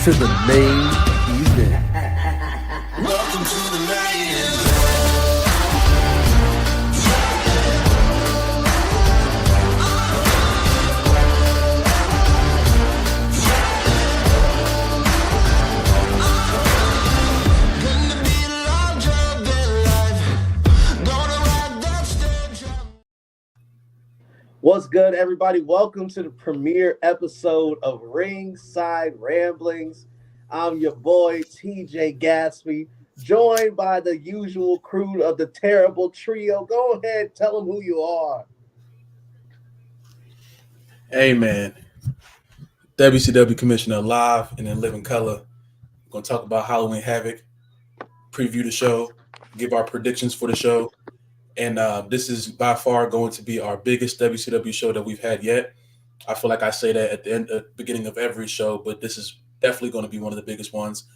to the main event. Welcome to the main event. What's good, everybody? Welcome to the premiere episode of Ringside Ramblings. I'm your boy, TJ Gatsby, joined by the usual crew of the terrible trio. Go ahead, tell them who you are. Hey, man. WCW Commissioner live and in living color. We're going to talk about Halloween Havoc, preview the show, give our predictions for the show. And this is by far going to be our biggest WCW show that we've had yet. I feel like I say that at the beginning of every show, but this is definitely going to be one of the biggest ones.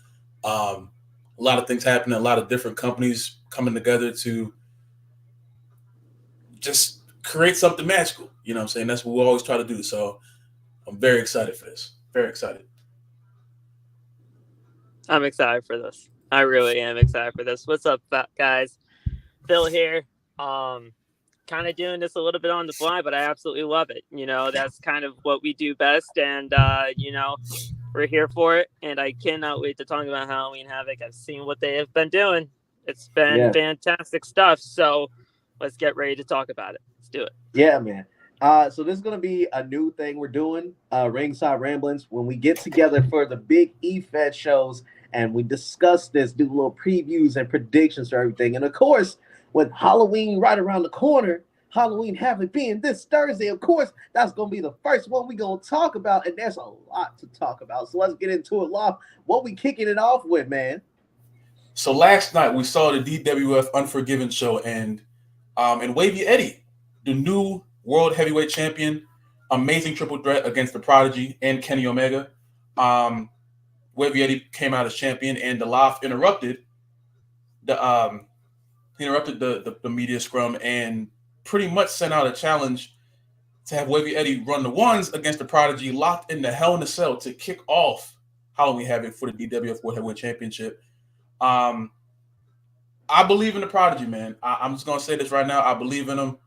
A lot of things happening, a lot of different companies coming together to just create something magical. You know what I'm saying? That's what we always try to do. So I'm very excited for this. Very excited. I'm excited for this. I really am excited for this. What's up, guys? Phil here. Kind of doing this a little bit on the fly, but I absolutely love it. You know, that's kind of what we do best. And, you know, we're here for it. And I cannot wait to talk about Halloween Havoc. I've seen what they have been doing. It's been fantastic stuff. So let's get ready to talk about it. Let's do it. Yeah, man. So this is going to be a new thing we're doing, Ringside Ramblings. When we get together for the big Efed shows and we discuss this, do little previews and predictions for everything. And, of course, with Halloween right around the corner, Halloween Havoc being this Thursday, of course, that's going to be the first one we're going to talk about, and there's a lot to talk about. So let's get into it, Loft. What we kicking it off with, man? So last night we saw the DWF Unforgiven show, and Wavy Eddie, the new World Heavyweight Champion, amazing triple threat against the Prodigy and Kenny Omega. Wavy Eddie came out as champion, and the Loft interrupted the media scrum and pretty much sent out a challenge to have Wavy Eddie run the ones against the Prodigy, locked in the Hell in a Cell to kick off Halloween Havoc for the DWF World Heavyweight Championship. I believe in the Prodigy, man. I'm just going to say this right now. I believe in him.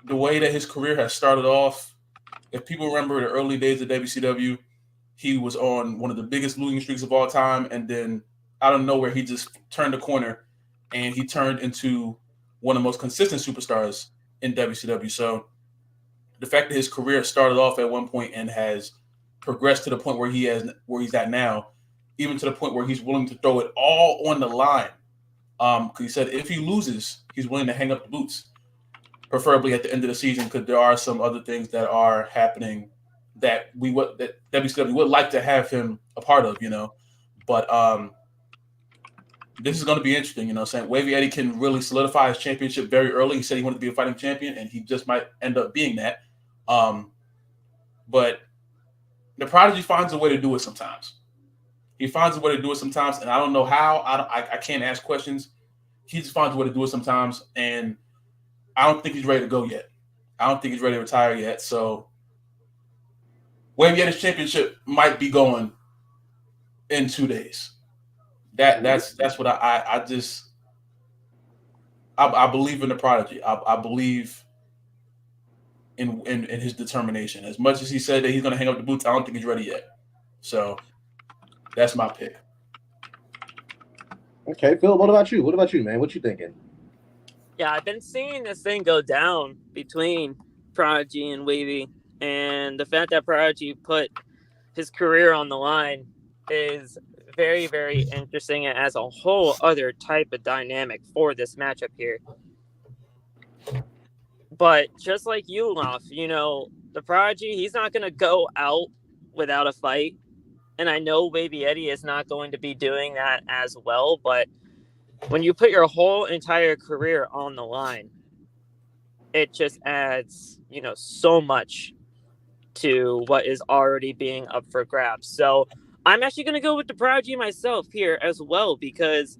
The way that his career has started off, if people remember the early days of WCW, he was on one of the biggest losing streaks of all time, and then out of nowhere, he just turned the corner, and he turned into one of the most consistent superstars in WCW. So the fact that his career started off at one point and has progressed to the point where he's at now, even to the point where he's willing to throw it all on the line. Because he said if he loses, he's willing to hang up the boots, preferably at the end of the season, because there are some other things that are happening that WCW would like to have him a part of, you know. But this is going to be interesting, you know what I'm saying? Wavy Eddie can really solidify his championship very early. He said he wanted to be a fighting champion, and he just might end up being that. But the Prodigy finds a way to do it sometimes. He finds a way to do it sometimes, and I don't know how. I can't ask questions. He just finds a way to do it sometimes, and I don't think he's ready to go yet. I don't think he's ready to retire yet. So Wavy Eddie's championship might be going in 2 days. That's what I believe in the Prodigy. I believe in his determination. As much as he said that he's going to hang up the boots, I don't think he's ready yet. So that's my pick. Okay, Phil, what about you? What about you, man? What you thinking? Yeah, I've been seeing this thing go down between Prodigy and Wavy, and the fact that Prodigy put his career on the line is very, very interesting and as a whole other type of dynamic for this matchup here. But just like you, Loft, you know, the Prodigy, he's not going to go out without a fight. And I know Wavy Eddie is not going to be doing that as well. But when you put your whole entire career on the line, it just adds, you know, so much to what is already being up for grabs. So I'm actually going to go with the Prodigy myself here as well, because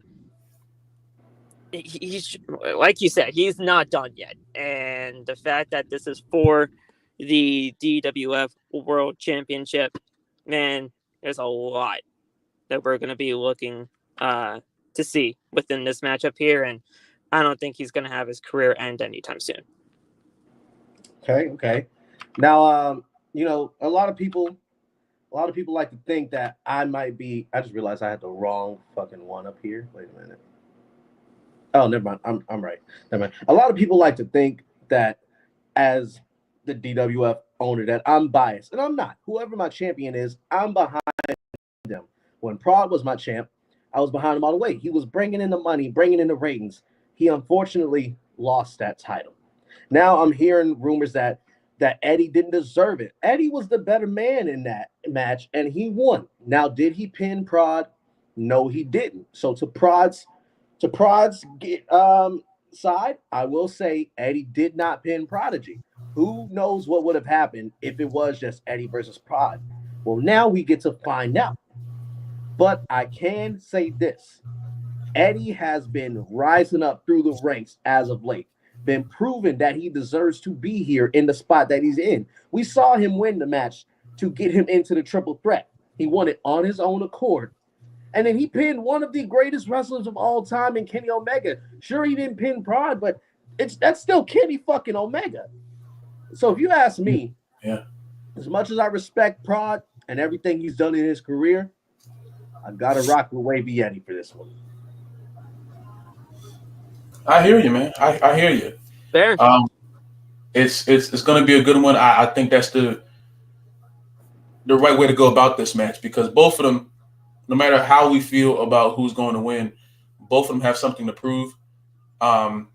he's, like you said, he's not done yet. And the fact that this is for the DWF World Championship, man, there's a lot that we're going to be looking to see within this matchup here, and I don't think he's going to have his career end anytime soon. Okay. Now, a lot of people like to think that I might be. I just realized I had the wrong fucking one up here. Wait a minute. Oh, never mind. I'm right. Never mind. A lot of people like to think that as the DWF owner that I'm biased, and I'm not. Whoever my champion is, I'm behind them. When Prod was my champ, I was behind him all the way. He was bringing in the money, bringing in the ratings. He unfortunately lost that title. Now I'm hearing rumors that Eddie didn't deserve it. Eddie was the better man in that match, and he won. Now, did he pin Prod? No, he didn't. So to Prod's side, I will say Eddie did not pin Prodigy. Who knows what would have happened if it was just Eddie versus Prod? Well, now we get to find out. But I can say this. Eddie has been rising up through the ranks as of late, been proven that he deserves to be here in the spot that he's in. We saw him win the match to get him into the triple threat. He won it on his own accord. And then he pinned one of the greatest wrestlers of all time in Kenny Omega. Sure, he didn't pin Prod, but that's still Kenny fucking Omega. So if you ask me, as much as I respect Prod and everything he's done in his career, I gotta rock with Wavy Eddie for this one. I hear you, man. I hear you. Fair. It's going to be a good one. I think that's the right way to go about this match, because both of them, no matter how we feel about who's going to win, both of them have something to prove. And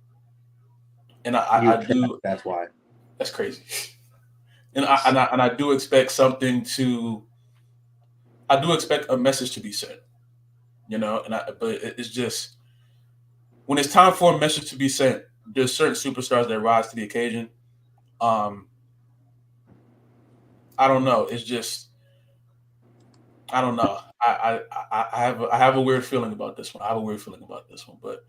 I do. That's why. That's crazy. And I do expect something to. I do expect a message to be said, but it's just when it's time for a message to be sent, there's certain superstars that rise to the occasion. I don't know. It's just, I don't know. I have a weird feeling about this one. But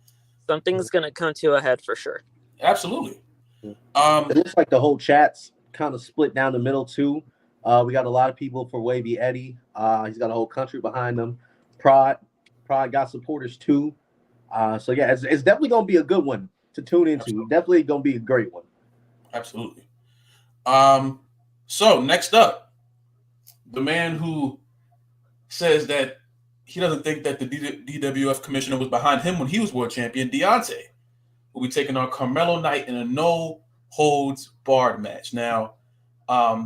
Something's going to come to a head for sure. Absolutely. It looks like the whole chat's kind of split down the middle too. We got a lot of people for Wavy Eddie. He's got a whole country behind him. Prod got supporters too. So yeah, it's definitely gonna be a good one to tune into. Absolutely. Definitely gonna be a great one. Absolutely. So next up, the man who says that he doesn't think that the DWF commissioner was behind him when he was world champion, Deontay, will be taking on Carmelo Knight in a no holds barred match. Now,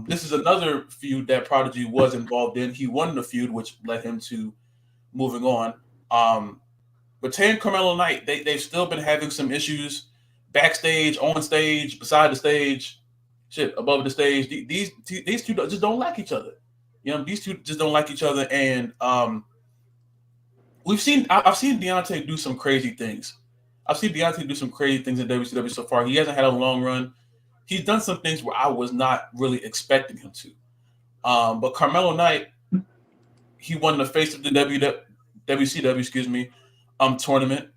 this is another feud that Prodigy was involved in. He won the feud, which led him to moving on. But Tay and Carmelo Knight, they've still been having some issues backstage, on stage, beside the stage, above the stage. These two just don't like each other. These two just don't like each other. And I've seen Deontay do some crazy things. I've seen Deontay do some crazy things in WCW so far. He hasn't had a long run. He's done some things where I was not really expecting him to. But Carmelo Knight, he won the face of the WCW, tournament.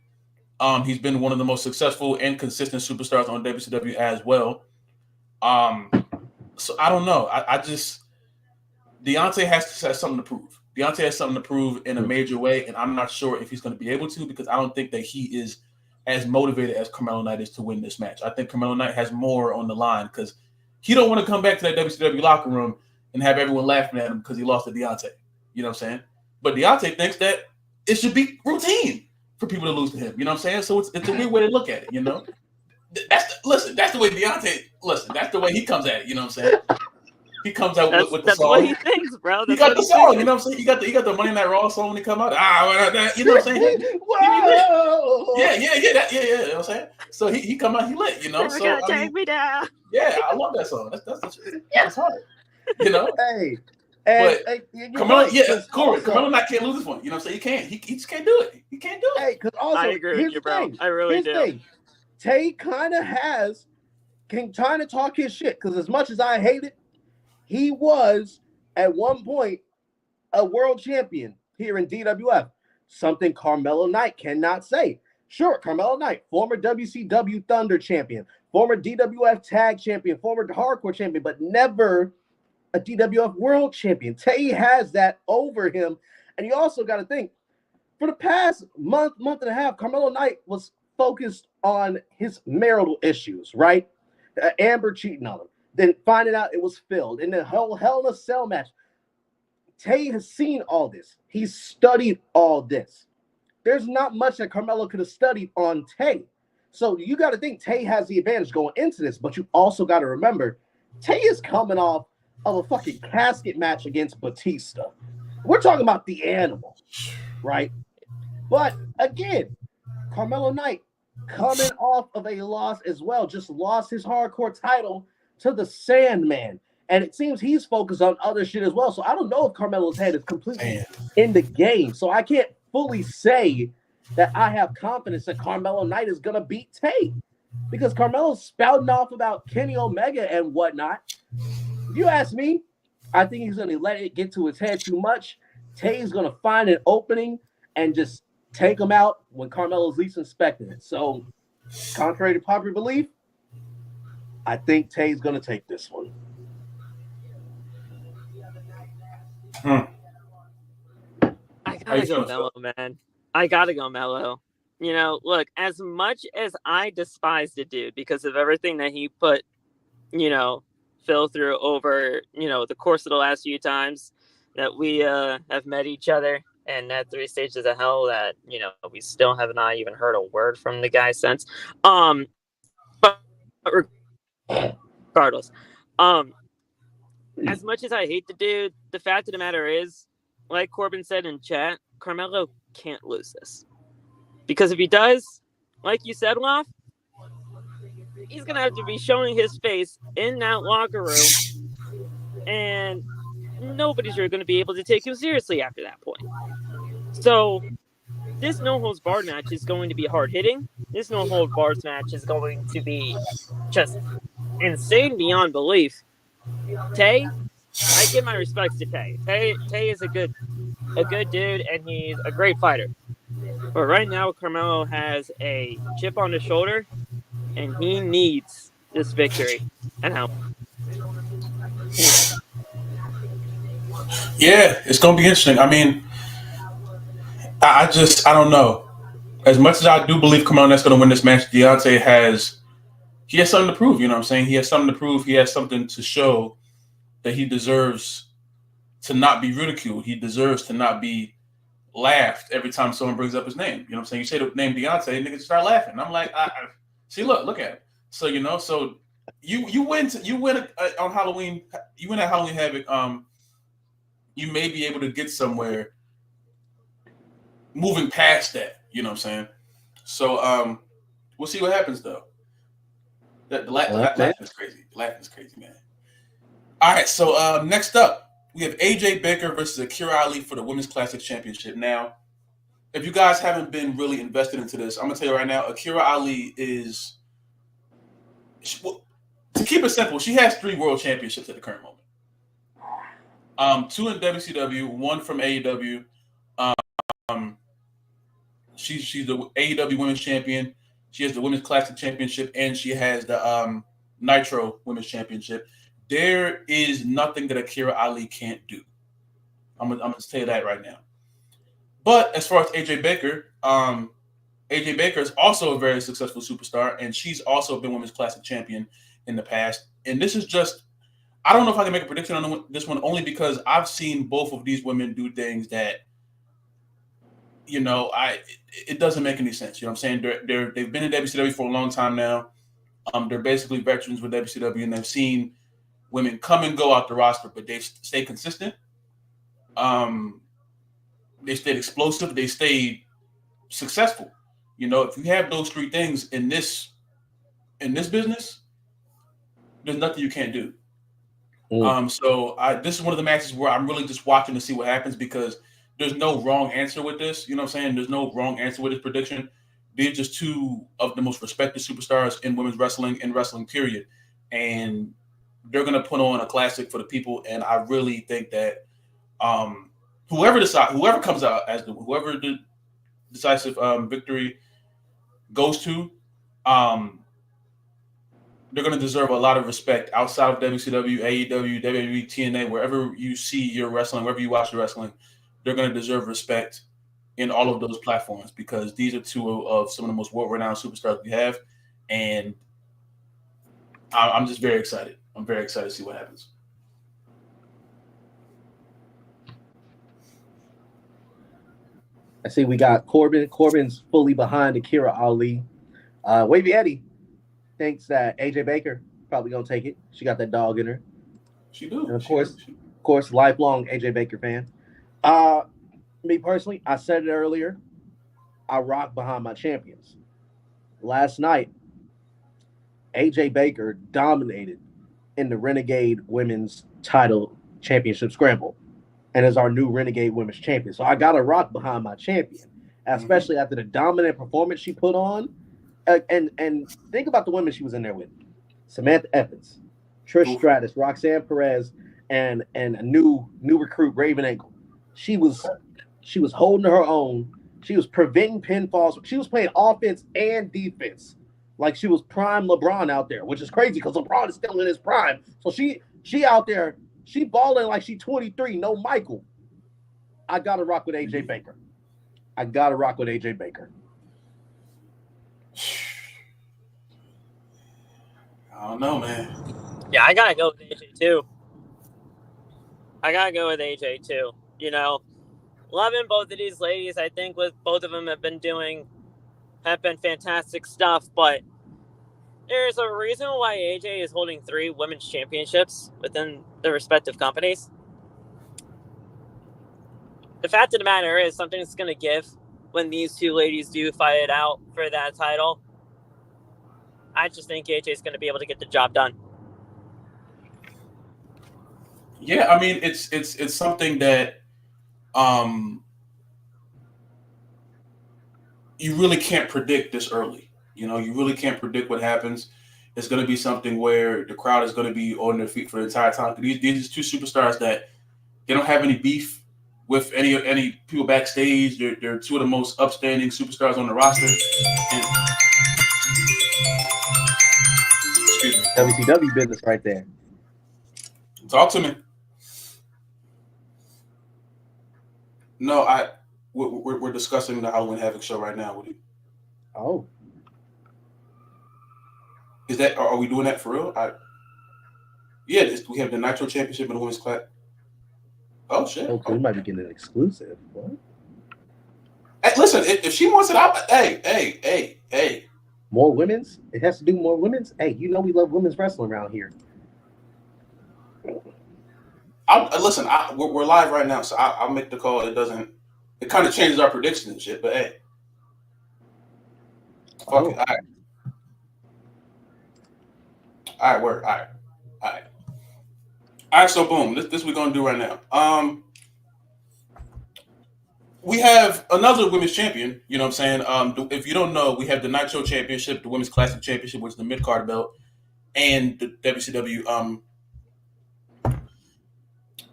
He's been one of the most successful and consistent superstars on WCW as well. So I don't know. I just Deontay has something to prove. Deontay has something to prove in a major way, and I'm not sure if he's going to be able to, because I don't think that he is as motivated as Carmelo Knight is to win this match. I think Carmelo Knight has more on the line because he don't want to come back to that WCW locker room and have everyone laughing at him because he lost to Deontay. You know what I'm saying? But Deontay thinks that it should be routine for people to lose to him. You know what I'm saying? So it's a weird way to look at it, That's the way Deontay, that's the way he comes at it, you know what I'm saying? He comes out with the song. That's what he thinks, bro. He got the song, you know what I'm saying? You got the Money Night Raw song when he come out. You know what I'm saying? Whoa! Yeah, you know what I'm saying? So he come out, he lit, Never So gonna take me down. Yeah, I love that song. That's hard. Hey. Carmelo, Carmelo Knight can't lose this one. You know what I'm saying? He can't. He just can't do it. He can't do it. Hey, because also, I agree with you, bro. I really do. Thing. Tay kind of trying to talk his shit, because as much as I hate it, he was at one point a world champion here in DWF. Something Carmelo Knight cannot say. Sure, Carmelo Knight, former WCW Thunder champion, former DWF Tag champion, former Hardcore champion, but never a DWF World Champion. Tay has that over him. And you also got to think, for the past month and a half, Carmelo Knight was focused on his marital issues, right? Amber cheating on him. Then finding out it was Phil. In the Hell in a Cell match. Tay has seen all this. He's studied all this. There's not much that Carmelo could have studied on Tay. So you got to think Tay has the advantage going into this, but you also got to remember Tay is coming off of a fucking casket match against Batista. We're talking about the animal, right? But again, Carmelo Knight coming off of a loss as well, just lost his hardcore title to the Sandman. And it seems he's focused on other shit as well. So I don't know if Carmelo's head is completely in the game. So I can't fully say that I have confidence that Carmelo Knight is going to beat Tay. Because Carmelo's spouting off about Kenny Omega and whatnot. If you ask me, I think he's going to let it get to his head too much. Tay's going to find an opening and just take him out when Carmelo's least expecting it. So, contrary to popular belief, I think Tay's going to take this one. I gotta go Mello, man. I gotta go Mello. You know, look, as much as I despise the dude because of everything that he put, you know, Phil through over, you know, the course of the last few times that we have met each other and that 3 stages of hell that, you know, we still have not even heard a word from the guy since. But regardless, as much as I hate the dude, the fact of the matter is, like Corbin said in chat, Carmelo can't lose this. Because if he does, like you said, Loff, he's going to have to be showing his face in that locker room, and nobody's really going to be able to take him seriously after that point. So this no-holds-barred match is going to be hard-hitting. This no-holds-barred match is going to be just insane beyond belief. Tay, I give my respects to Tay. Tay is a good dude, and he's a great fighter. But right now, Carmelo has a chip on his shoulder, and he needs this victory. And how? Yeah, it's going to be interesting. I mean, I don't know. As much as I do believe Carmelo Knight's going to win this match, Deontay has something to prove. You know what I'm saying? He has something to prove. He has something to show that he deserves to not be ridiculed. He deserves to not be laughed every time someone brings up his name. You know what I'm saying? You say the name Deontay, niggas start laughing. I'm like, see, look at it. So you know, so you win on Halloween. You win at Halloween Havoc. You may be able to get somewhere moving past that. You know what I'm saying? So we'll see what happens though. The laughing is crazy. The laughing is crazy, man. All right, so next up, we have AJ Baker versus Akira Ali for the Women's Classic Championship. Now, if you guys haven't been really invested into this, I'm going to tell you right now, Akira Ali is, to keep it simple, she has 3 world championships at the current moment. 2 in WCW, 1 from AEW. She's the AEW Women's Champion. She has the Women's Classic Championship, and she has the Nitro Women's Championship. There is nothing that Akira Ali can't do. I'm gonna tell you that right now. But as far as AJ Baker is also a very successful superstar, and she's also been Women's Classic Champion in the past. And this is just, I don't know if I can make a prediction on this one, only because I've seen both of these women do things that, you know, it doesn't make any sense. You know what I'm saying? They've been in WCW for a long time now. They're basically veterans with WCW, and they've seen women come and go out the roster, but they stay consistent. They stayed explosive. They stayed successful. You know, if you have those 3 things in this business, there's nothing you can't do. So this is one of the matches where I'm really just watching to see what happens, because there's no wrong answer with this. You know what I'm saying? There's no wrong answer with this prediction. They're just 2 of the most respected superstars in women's wrestling, period. And they're going to put on a classic for the people. And I really think that whoever comes out as whoever the decisive victory goes to, they're they're going to deserve a lot of respect outside of WCW, AEW, WWE, TNA, wherever you see your wrestling, wherever you watch your wrestling, they're going to deserve respect in all of those platforms because these are two of some of the most world-renowned superstars we have, and I'm just very excited. I'm very excited to see what happens. I see we got Corbin. Corbin's fully behind Akira Ali. Wavy Eddie thinks that AJ Baker probably gonna take it. She got that dog in her, She do. and She do. of course, lifelong AJ Baker fan. Uh, Me personally, I said it earlier. I rock behind my champions. Last night, AJ Baker dominated in the Renegade Women's Title Championship Scramble, and is our new Renegade Women's Champion. So I got to rock behind my champion, especially after the dominant performance she put on. And think about the women she was in there with: Samantha Evans, Trish Stratus, Roxanne Perez, and a new recruit Raven Ankle. She was holding her own. She was preventing pinfalls. She was playing offense and defense like she was prime LeBron out there, which is crazy because LeBron is still in his prime. So she out there, she balling like she 23, no Michael. I gotta rock with AJ Baker. I gotta rock with AJ Baker. I don't know, man. Yeah, I gotta go with AJ too. I gotta go with AJ too. You know, loving both of these ladies. I think with both of them have been fantastic stuff. But there's a reason why AJ is holding 3 women's championships within their respective companies. The fact of the matter is, something's gonna give when these 2 ladies do fight it out for that title. I just think AJ is going to be able to get the job done. Yeah, I mean it's something that you really can't predict this early. You know, you really can't predict what happens. It's going to be something where the crowd is going to be on their feet for the entire time. These 2 superstars that they don't have any beef with any people backstage. They're 2 of the most upstanding superstars on the roster. And, excuse me. WCW business right there. Talk to me. No, we're discussing the Halloween Havoc show right now. Oh, is that? Are we doing that for real? Yeah, we have the Nitro Championship and the Women's Class. Oh shit! okay, we might be getting an exclusive. What? Hey, listen, if she wants it out, hey. More women's? It has to do more women's? Hey, you know we love women's wrestling around here. Listen, we're live right now, so I'll make the call. It kind of changes our prediction and shit, but hey. Fuck it. All right, word. All right, so boom. This we're going to do right now. We have another women's champion, you know what I'm saying? If you don't know, we have the Nitro Championship, the Women's Classic Championship, which is the mid-card belt, and the WCW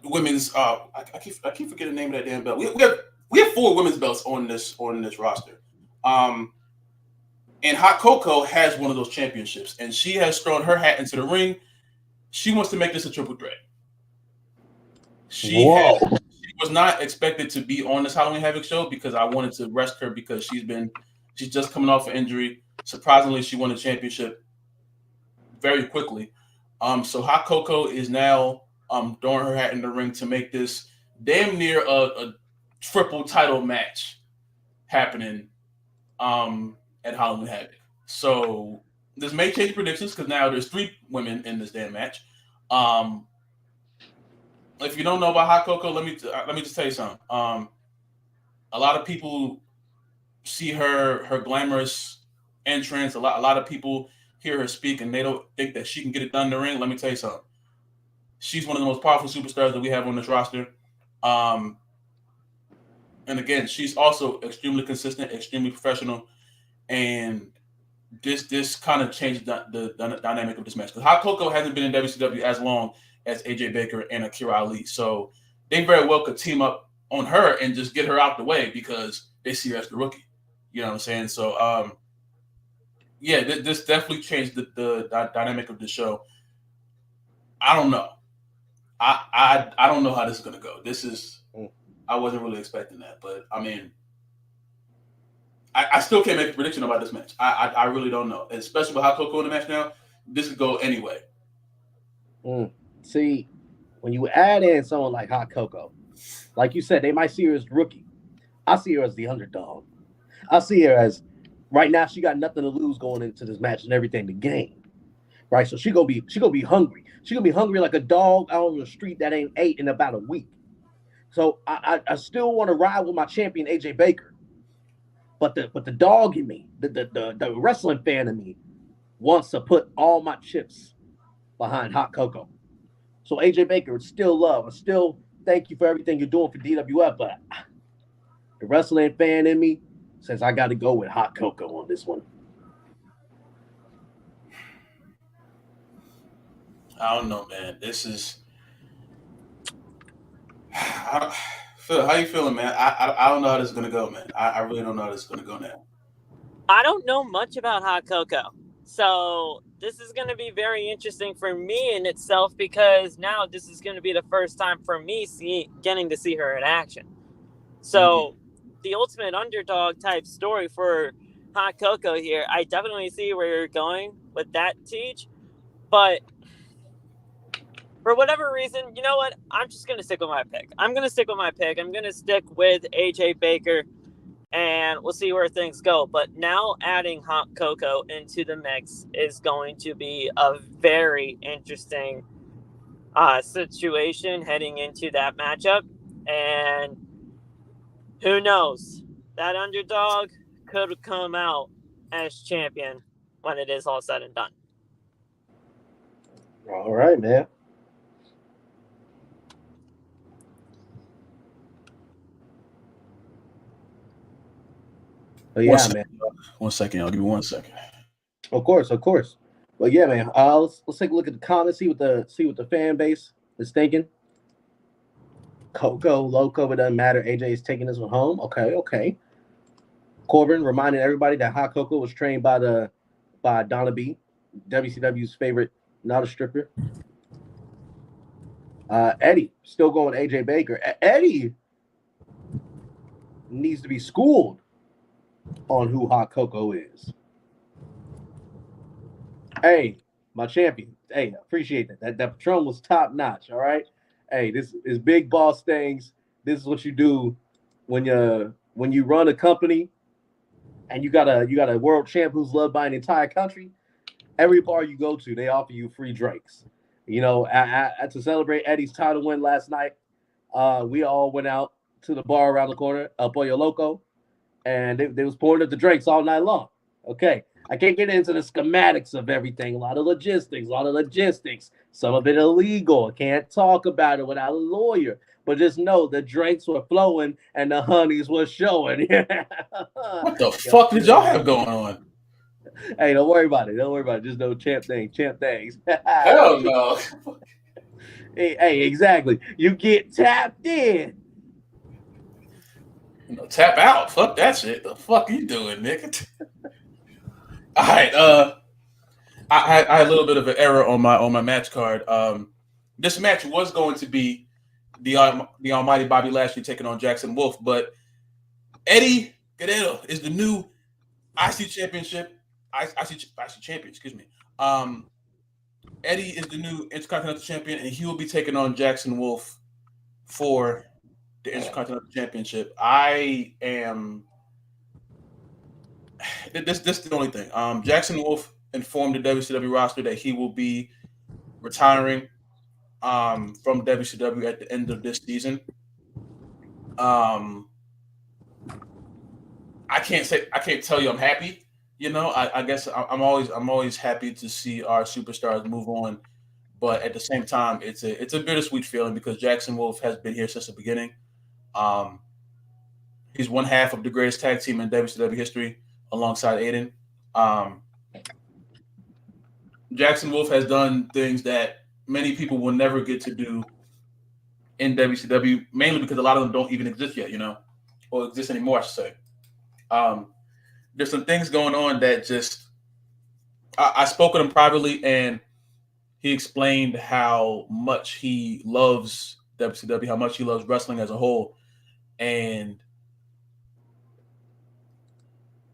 women's I keep forgetting the name of that damn belt. We have 4 women's belts on this roster. And Hot Coco has one of those championships, and she has thrown her hat into the ring. She wants to make this a triple threat. She was not expected to be on this Halloween Havoc show because I wanted to rest her because she's just coming off an injury. Surprisingly, she won the championship very quickly. So Hot Coco is now throwing her hat in the ring to make this damn near a triple title match happening at Halloween Havoc. So this may change predictions because now there's 3 women in this damn match. If you don't know about Hot Coco, let me just tell you something. A lot of people see her glamorous entrance. A lot of people hear her speak and they don't think that she can get it done in the ring. Let me tell you something. She's one of the most powerful superstars that we have on this roster. And again, she's also extremely consistent, extremely professional, and this kind of changed the dynamic of this match because Hot Coco hasn't been in WCW as long as AJ Baker and Akira Ali, so they very well could team up on her and just get her out the way because they see her as the rookie. You know what I'm saying? So yeah, this definitely changed the dynamic of the show. I don't know. I don't know how this is gonna go. This is Mm. I wasn't really expecting that, but I mean, I still can't make a prediction about this match. I really don't know, especially with how Coco in the match now. This could go anyway. Mm. See, when you add in someone like Hot Coco, like you said, they might see her as rookie. I see her as the underdog. I see her as right now she got nothing to lose going into this match and everything to gain. Right, so she gonna be hungry. She gonna be hungry like a dog out on the street that ain't ate in about a week. So I still want to ride with my champion AJ Baker, but the dog in me, the wrestling fan in me, wants to put all my chips behind Hot Coco. So AJ Baker, it's still love. I still thank you for everything you're doing for DWF, but the wrestling fan in me says I got to go with Hot Coco on this one. I don't know, man. This is. Phil, how you feeling, man? I don't know how this is gonna go, man. I really don't know how this is gonna go now. I don't know much about Hot Coco. So this is going to be very interesting for me in itself because now this is going to be the first time for me getting to see her in action. So the ultimate underdog type story for Hot Coco here. I definitely see where you're going with that, Teach. But for whatever reason, you know what? I'm just going to stick with my pick. I'm going to stick with my pick. I'm going to stick with AJ Baker and we'll see where things go. But now adding Hot Coco into the mix is going to be a very interesting situation heading into that matchup. And who knows? That underdog could come out as champion when it is all said and done. All right, man. But One yeah, second, man. one second, y'all. Give me 1 second. Of course, of course. But yeah, man. Let's take a look at the comments, see what the fan base is thinking. Coco, Loco, it doesn't matter. AJ is taking this one home. Okay, okay. Corbin reminding everybody that Hot Coco was trained by Donna B, WCW's favorite, not a stripper. Eddie still going AJ Baker. Eddie needs to be schooled on who Hot Coco is. Hey, my champion. Hey, appreciate that. That Patron was top notch. All right. Hey, this is big boss things. This is what you do when you run a company and you got a world champ who's loved by an entire country. Every bar you go to, they offer you free drinks. To celebrate Eddie's title win last night, we all went out to the bar around the corner, El Pollo Loco, and they was pouring up the drinks all night long. Okay, I can't get into the schematics of everything. A lot of logistics. Some of it illegal. I can't talk about it without a lawyer. But just know the drinks were flowing and the honeys were showing. What the Yo, fuck did y'all have going on? hey, don't worry about it. Don't worry about it. Just know champ things. Hell no. Hey, exactly. You get tapped in. Tap out. Fuck that shit. The fuck you doing, nigga? All right. I had a little bit of an error on my match card. This match was going to be the Almighty Bobby Lashley taking on Jackson Wolf, but Eddie Guerrero is the new IC championship. IC champion. Excuse me. Eddie is the new Intercontinental champion, and he will be taking on Jackson Wolf for the Intercontinental Championship. I am. This is the only thing. Jackson Wolf informed the WCW roster that he will be retiring from WCW at the end of this season. I can't tell you I'm happy. I guess I'm always happy to see our superstars move on, but at the same time, it's a bittersweet feeling because Jackson Wolf has been here since the beginning. Um, he's one half of the greatest tag team in WCW history, alongside Aiden. Um, Jackson Wolf has done things that many people will never get to do in WCW, mainly because a lot of them don't even exist yet, or exist anymore, I should say. There's some things going on that just I spoke with him privately, and he explained how much he loves WCW, how much he loves wrestling as a whole, and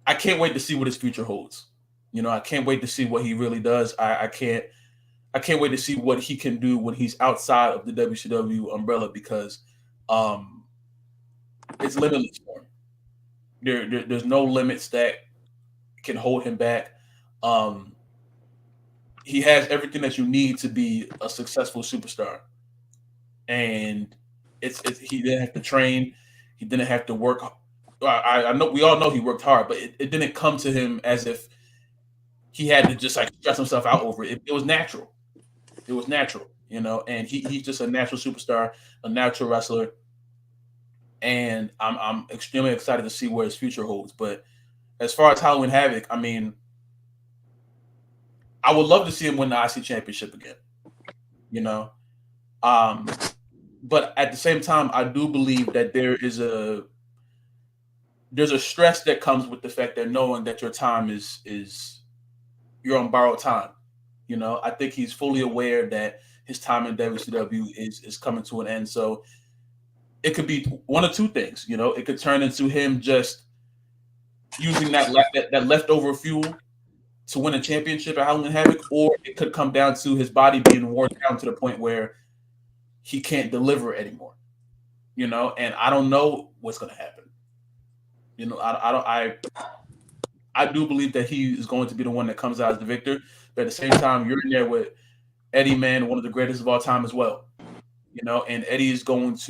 I can't wait to see what his future holds. I can't wait to see what he really does. I can't wait to see what he can do when he's outside of the WCW umbrella because um, it's limitless for him. There's no limits that can hold him back. Um, he has everything that you need to be a successful superstar, and it's he didn't have to train, he didn't have to work. I know we all know he worked hard, but it didn't come to him as if he had to just like stress himself out over it. It was natural. It was natural, and he's just a natural superstar, a natural wrestler, and I'm extremely excited to see where his future holds. But as far as Halloween Havoc, I mean, I would love to see him win the IC championship again, you know. Um, but at the same time, I do believe that there's a stress that comes with the fact that knowing that your time is you're on borrowed time. I think he's fully aware that his time in WCW is coming to an end. So it could be one of two things. It could turn into him just using that leftover fuel to win a championship at Halloween Havoc, or it could come down to his body being worn down to the point where he can't deliver anymore. And I don't know what's going to happen. I do believe that he is going to be the one that comes out as the victor, but at the same time, you're in there with Eddie, man, one of the greatest of all time as well. And Eddie is going